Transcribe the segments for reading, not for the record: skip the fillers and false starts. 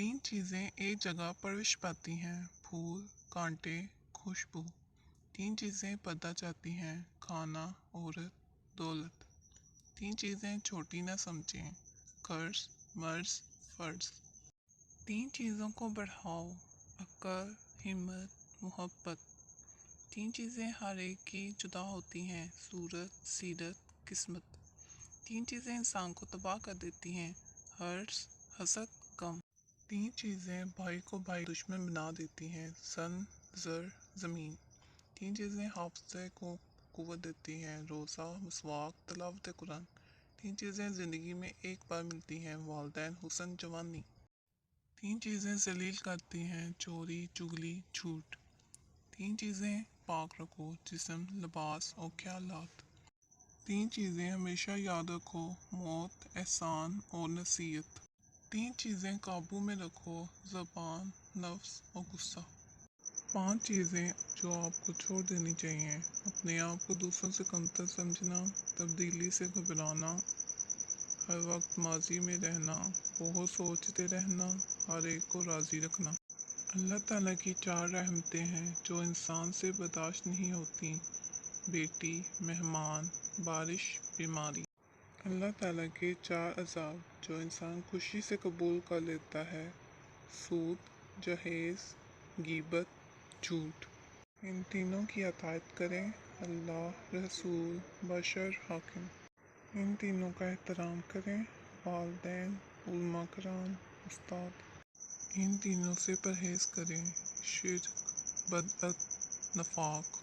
तीन चीज़ें एक जगह प्रवेश पाती हैं, फूल, कांटे, खुशबू। तीन चीज़ें पर्दा चाहती हैं, खाना, औरत, दौलत। तीन चीज़ें छोटी न समझें, कर्ज, मर्ज, फर्ज। तीन चीज़ों को बढ़ाओ, अक्ल, हिम्मत, मोहब्बत। तीन चीज़ें हर एक की जुदा होती हैं, सूरत, सीरत, किस्मत। तीन चीज़ें इंसान को तबाह कर देती हैं, हर्ष, हसद, गम। तीन चीज़ें भाई को भाई दुश्मन बना देती हैं, सन, ज़र, ज़मीन। तीन चीज़ें हाफ़िज़े को क़ुव्वत देती हैं, रोज़ा, मसवाक, तिलावत कुरान। तीन चीज़ें ज़िंदगी में एक बार मिलती हैं, वालिदैन, हुस्न, जवानी। तीन चीज़ें ज़लील करती हैं, चोरी, चुगली, झूठ। तीन चीज़ें पाक रखो, जिस्म, लिबास और ख्यालात। तीन चीज़ें हमेशा याद रखो, मौत, एहसान और नसीहत। तीन चीज़ें काबू में रखो, ज़बान, नफ्स और गुस्सा। पांच चीज़ें जो आपको छोड़ देनी चाहिए, अपने आप को दूसरों से कमतर समझना, तब्दीली से घबराना, हर वक्त माजी में रहना, बहुत सोचते रहना, हर एक को राज़ी रखना। अल्लाह ताला की चार रहमतें हैं जो इंसान से बर्दाश्त नहीं होती, बेटी, मेहमान, बारिश, बीमारी। अल्लाह ताला के चार अज़ाब जो इंसान खुशी से कबूल कर लेता है, सूद, जहेज़, गीबत, झूठ। इन तीनों की अताअत करें, अल्लाह, रसूल, बशर, हाकिम। इन तीनों का एहतराम करें, वालिदैन, उलमा कराम, उस्ताद। इन तीनों से परहेज़ करें, शिर्क, बदअत, नफाक।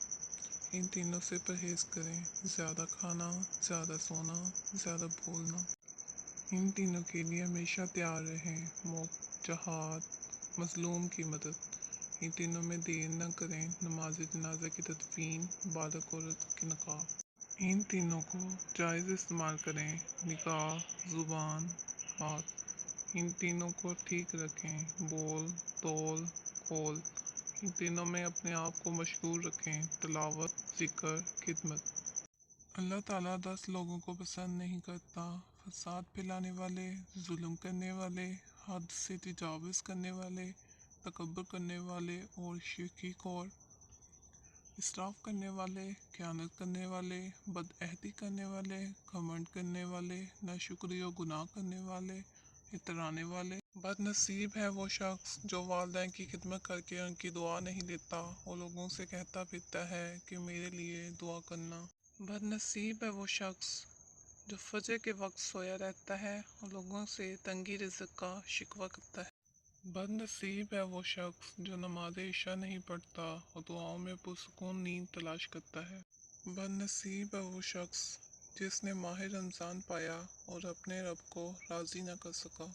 इन तीनों से परहेज़ करें, ज़्यादा खाना, ज़्यादा सोना, ज़्यादा बोलना। इन तीनों के लिए हमेशा तैयार रहें, मौत, जहाद, मज़लूम की मदद। इन तीनों में देर न करें, नमाज जनाजा की तदफीन, बालग औरत की नकाब। इन तीनों को जायज़ इस्तेमाल करें, निकाह, ज़ुबान, हाथ। इन तीनों को ठीक रखें, बोल, तौल, कौल। इन तीनों में अपने आप को मशगूल रखें, तिलावत, ज़िक्र, खिदमत। अल्लाह ताला 10 लोगों को पसंद नहीं करता, फसाद फैलाने वाले, जुल्म करने वाले, हद से तजावुज़ करने वाले, तकब्बुर करने वाले और शिकीक और इसराफ करने वाले, ख़यानत करने वाले, बदअहदी करने वाले, घमंड करने वाले, नाशुक्री और गुनाह करने वाले, इतराने वाले। बदनसीब है वो शख्स जो वालिदैन की खिदमत करके उनकी दुआ नहीं लेता और लोगों से कहता फिरता है कि मेरे लिए दुआ करना। बदनसीब है वो शख्स जो फजर के वक्त सोया रहता है और लोगों से तंगी रिज़्क़ का शिकवा करता है। बदनसीब है वो शख्स जो नमाज इशा नहीं पढ़ता और दुआओं में पुरसुकून नींद तलाश करता है। बदनसीब है वो शख्स जिसने माह रमज़ान पाया और अपने रब को राज़ी न कर सका।